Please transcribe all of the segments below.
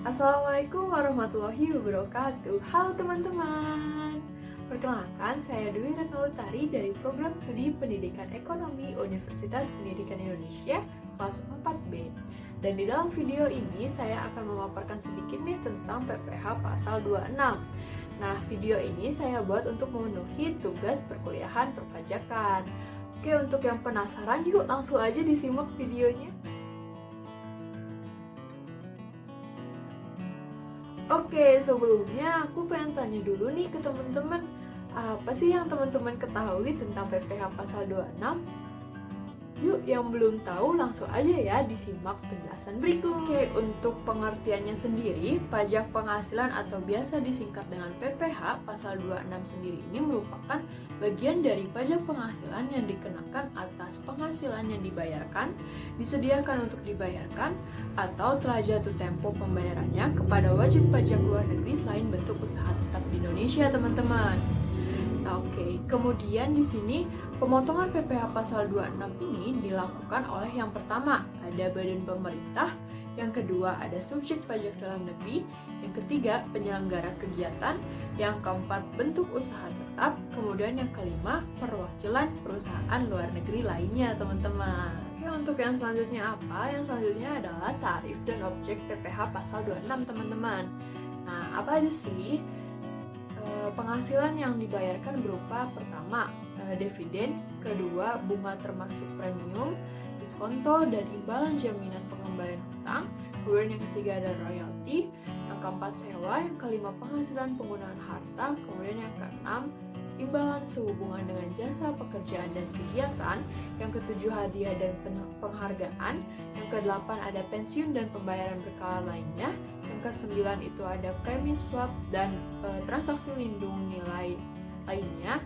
Assalamualaikum warahmatullahi wabarakatuh. Halo teman-teman. Perkenalkan, saya Dwi Retno Utari dari Program Studi Pendidikan Ekonomi Universitas Pendidikan Indonesia kelas 4B. Dan di dalam video ini saya akan memaparkan sedikit nih tentang PPh pasal 26. Nah, video ini saya buat untuk memenuhi tugas perkuliahan perpajakan. Oke, untuk yang penasaran, yuk langsung aja disimak videonya. Oke, sebelumnya aku pengen tanya dulu nih ke teman-teman, apa sih yang teman-teman ketahui tentang PPh pasal 26? Yuk, yang belum tahu langsung aja ya disimak penjelasan berikut. Oke, untuk pengertiannya sendiri, pajak penghasilan atau biasa disingkat dengan PPh pasal 26 sendiri ini merupakan bagian dari pajak penghasilan yang dikenakan atas penghasilan yang dibayarkan, disediakan untuk dibayarkan, atau telah jatuh tempo pembayarannya kepada wajib pajak luar negeri selain bentuk usaha tetap di Indonesia, teman-teman. Oke, kemudian di sini pemotongan PPh pasal 26 ini dilakukan oleh yang pertama ada badan pemerintah, yang kedua ada subjek pajak dalam negeri, yang ketiga penyelenggara kegiatan, yang keempat bentuk usaha tetap, kemudian yang kelima perwakilan perusahaan luar negeri lainnya, teman-teman. Oke, untuk yang selanjutnya apa? Yang selanjutnya adalah tarif dan objek PPh pasal 26, teman-teman. Nah, apa aja sih? Penghasilan yang dibayarkan berupa pertama dividen, kedua bunga termasuk premium, diskonto dan imbalan jaminan pengembalian hutang, kemudian yang ketiga ada royalti, yang keempat sewa, yang kelima penghasilan penggunaan harta, kemudian yang keenam imbalan sehubungan dengan jasa pekerjaan dan kegiatan, yang ketujuh hadiah dan penghargaan, yang kedelapan ada pensiun dan pembayaran berkala lainnya, yang ke-9 itu ada premi swap dan transaksi lindung nilai lainnya.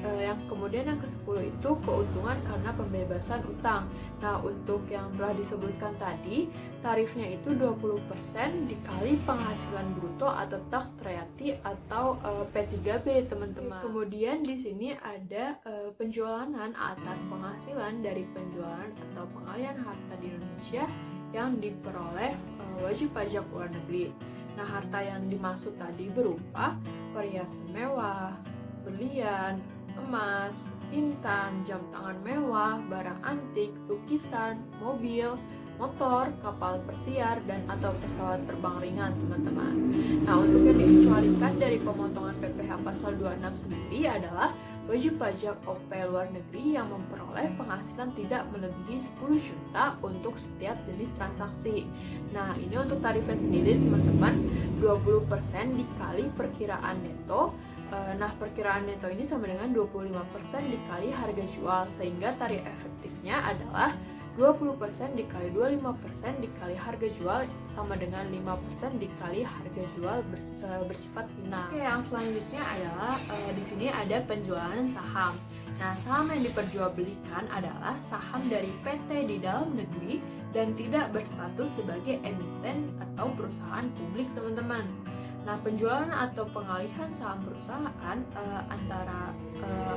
Yang kemudian yang ke-10 itu keuntungan karena pembebasan utang. Nah, untuk yang telah disebutkan tadi, tarifnya itu 20% dikali penghasilan bruto atau tax royalty atau P3B, teman-teman. Kemudian di sini ada penjualan atas penghasilan dari penjualan atau pengalihan harta di Indonesia yang diperoleh wajib pajak luar negeri. Nah, harta yang dimaksud tadi berupa perhiasan mewah, berlian, emas, intan, jam tangan mewah, barang antik, lukisan, mobil, motor, kapal persiar, dan atau pesawat terbang ringan, teman-teman. Nah, untuk yang dikecualikan dari pemotongan PPh pasal 26 sendiri adalah wajib pajak OP luar negeri yang memperoleh penghasilan tidak melebihi 10 juta untuk setiap jenis transaksi. Nah, ini untuk tarifnya sendiri, teman-teman, 20% dikali perkiraan neto. Nah, perkiraan neto ini sama dengan 25% dikali harga jual, sehingga tarif efektifnya adalah 20% dikali 25% dikali harga jual sama dengan 5% dikali harga jual bersifat final. Oke, yang selanjutnya adalah di sini ada penjualan saham. Nah, saham yang diperjualbelikan adalah saham dari PT di dalam negeri dan tidak berstatus sebagai emiten atau perusahaan publik, teman-teman. Nah, penjualan atau pengalihan saham perusahaan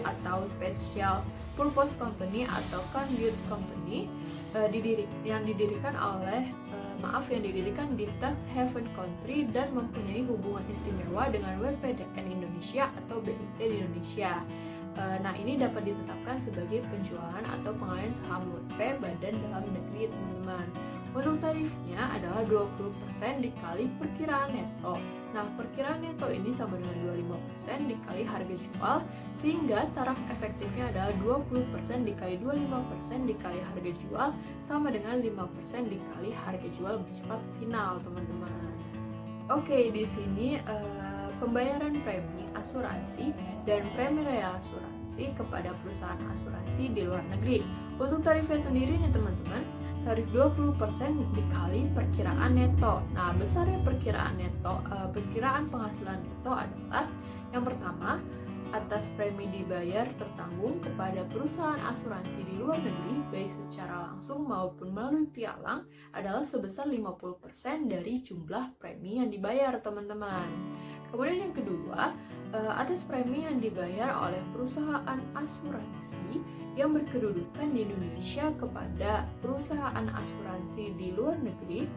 atau special purpose company atau conduit company yang didirikan di tax haven country dan mempunyai hubungan istimewa dengan WPDN Indonesia atau BUT di Indonesia. Nah, ini dapat ditetapkan sebagai penjualan atau pengalihan saham WP badan dalam negeri, teman-teman. Untuk tarifnya adalah 20% dikali perkiraan neto. Nah, perkiraan neto ini sama dengan 25% dikali harga jual, sehingga taraf efektifnya adalah 20% dikali 25% dikali harga jual, sama dengan 5% dikali harga jual bersifat final, teman-teman. Oke, di sini pembayaran premi asuransi dan premi reasuransi kepada perusahaan asuransi di luar negeri. Untuk tarifnya sendiri nih, teman-teman, tarif 20% dikali perkiraan neto. Nah, besarnya perkiraan penghasilan neto adalah yang pertama, atas premi dibayar tertanggung kepada perusahaan asuransi di luar negeri baik secara langsung maupun melalui pialang adalah sebesar 50% dari jumlah premi yang dibayar, teman-teman. Kemudian yang kedua, atas premi yang dibayar oleh perusahaan asuransi yang berkedudukan di Indonesia kepada perusahaan asuransi di luar negeri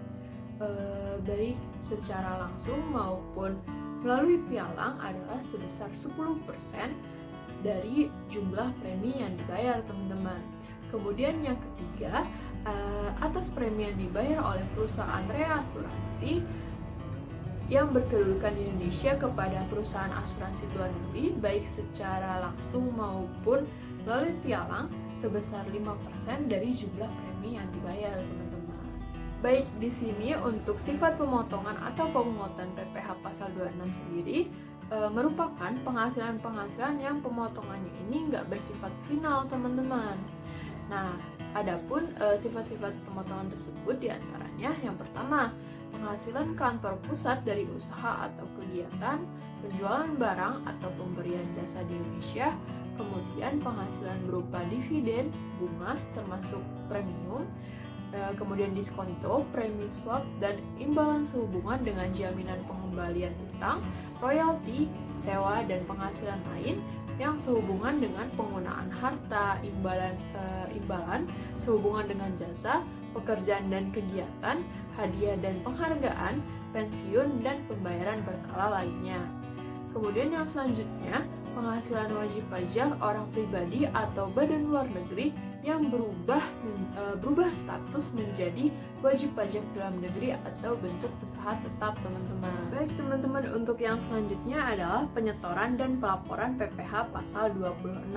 baik secara langsung maupun melalui pialang adalah sebesar 10% dari jumlah premi yang dibayar, teman-teman. Kemudian yang ketiga, atas premi yang dibayar oleh perusahaan reasuransi yang berkedudukan di Indonesia kepada perusahaan asuransi luar negeri, baik secara langsung maupun melalui pialang, sebesar 5% dari jumlah premi yang dibayar, teman-teman. Baik, di sini untuk sifat pemotongan atau pemungutan PPh pasal 26 sendiri merupakan penghasilan-penghasilan yang pemotongannya ini nggak bersifat final, teman-teman. Nah, adapun sifat-sifat pemotongan tersebut diantaranya yang pertama, penghasilan kantor pusat dari usaha atau kegiatan, penjualan barang atau pemberian jasa di Indonesia, kemudian penghasilan berupa dividen, bunga termasuk premium, kemudian diskonto, premi swap, dan imbalan sehubungan dengan jaminan pengembalian utang, royalti, sewa, dan penghasilan lain yang sehubungan dengan penggunaan harta, imbalan sehubungan dengan jasa, pekerjaan dan kegiatan, hadiah dan penghargaan, pensiun, dan pembayaran berkala lainnya. Kemudian yang selanjutnya, penghasilan wajib pajak orang pribadi atau badan luar negeri yang berubah status menjadi wajib pajak dalam negeri atau bentuk usaha tetap, teman-teman. Baik, teman-teman, untuk yang selanjutnya adalah penyetoran dan pelaporan PPh pasal 26.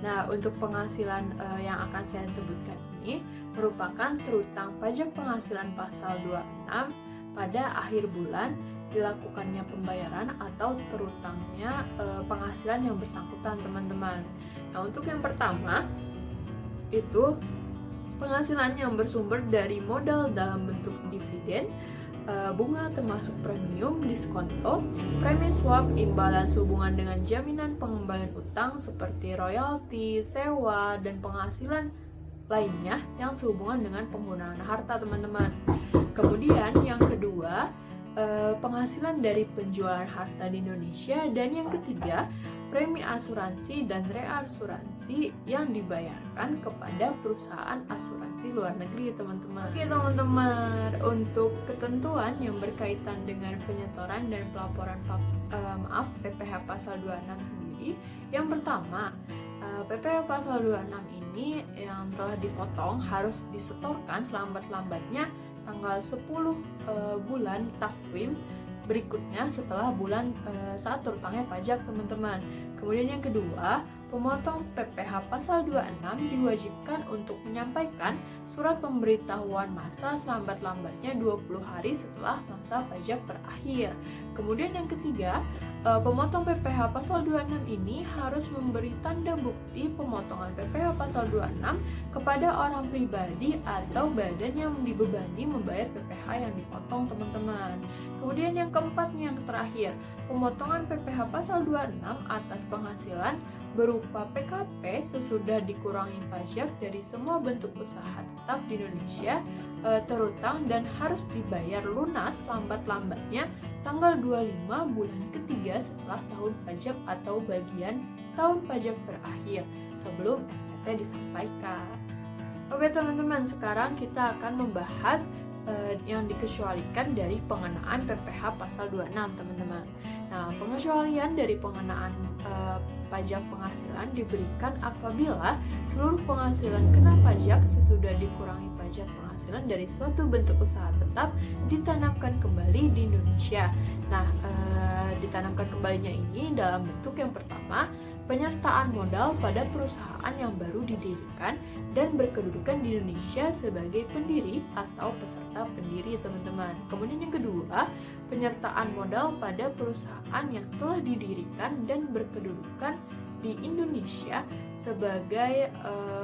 Nah, untuk penghasilan yang akan saya sebutkan ini merupakan terutang pajak penghasilan pasal 26 pada akhir bulan dilakukannya pembayaran atau terutangnya penghasilan yang bersangkutan, teman-teman. Nah, untuk yang pertama itu penghasilan yang bersumber dari modal dalam bentuk dividen, bunga termasuk premium, diskonto, premi swap, imbalan sehubungan dengan jaminan pengembalian utang seperti royalti, sewa, dan penghasilan lainnya yang sehubungan dengan penggunaan harta, teman-teman. Kemudian yang kedua, penghasilan dari penjualan harta di Indonesia, dan yang ketiga, premi asuransi dan reasuransi yang dibayarkan kepada perusahaan asuransi luar negeri, teman-teman. Oke, teman-teman, untuk ketentuan yang berkaitan dengan penyetoran dan pelaporan PPh pasal 26 sendiri, yang pertama, PPh pasal 26 ini yang telah dipotong harus disetorkan selambat-lambatnya tanggal 10 bulan takwim berikutnya setelah bulan saat terutangnya pajak, teman-teman. Kemudian yang kedua, pemotong PPh pasal 26 diwajibkan untuk menyampaikan surat pemberitahuan masa selambat-lambatnya 20 hari setelah masa pajak berakhir. Kemudian yang ketiga, pemotong PPh pasal 26 ini harus memberi tanda bukti pemotongan PPh pasal 26 kepada orang pribadi atau badan yang dibebani membayar PPh yang dipotong, teman-teman. Kemudian yang keempat, yang terakhir, pemotongan PPh pasal 26 atas penghasilan berupa PKP sesudah dikurangi pajak dari semua bentuk usaha tetap di Indonesia terutang dan harus dibayar lunas lambat-lambatnya tanggal 25 bulan ketiga setelah tahun pajak atau bagian tahun pajak berakhir sebelum SPT disampaikan. Oke, teman-teman, sekarang kita akan membahas yang dikecualikan dari pengenaan PPh pasal 26, teman-teman. Nah, pengecualian dari pengenaan pajak penghasilan diberikan apabila seluruh penghasilan kena pajak sesudah dikurangi pajak penghasilan dari suatu bentuk usaha tetap ditanamkan kembali di Indonesia. Nah, ditanamkan kembalinya ini dalam bentuk yang pertama, penyertaan modal pada perusahaan yang baru didirikan dan berkedudukan di Indonesia sebagai pendiri atau peserta pendiri, teman-teman. Kemudian yang kedua, penyertaan modal pada perusahaan yang telah didirikan dan berkedudukan di Indonesia sebagai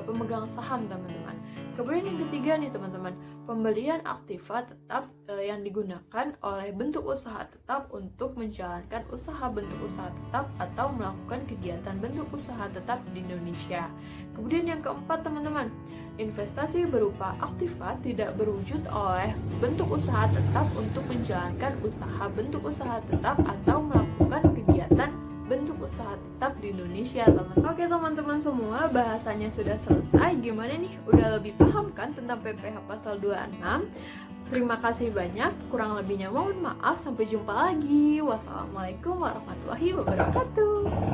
pemegang saham, teman-teman. Kemudian yang ketiga nih, teman-teman, pembelian aktiva tetap yang digunakan oleh bentuk usaha tetap untuk menjalankan usaha bentuk usaha tetap atau melakukan kegiatan bentuk usaha tetap di Indonesia. Kemudian yang keempat, teman-teman, investasi berupa aktiva tidak berwujud oleh bentuk usaha tetap untuk menjalankan usaha bentuk usaha tetap atau melakukan kegiatan bentuk usaha tetap di Indonesia, teman-teman. Oke, teman-teman semua, bahasanya sudah selesai. Gimana nih? Udah lebih paham kan tentang PPh pasal 26? Terima kasih banyak, kurang lebihnya mohon maaf, sampai jumpa lagi. Wassalamualaikum warahmatullahi wabarakatuh.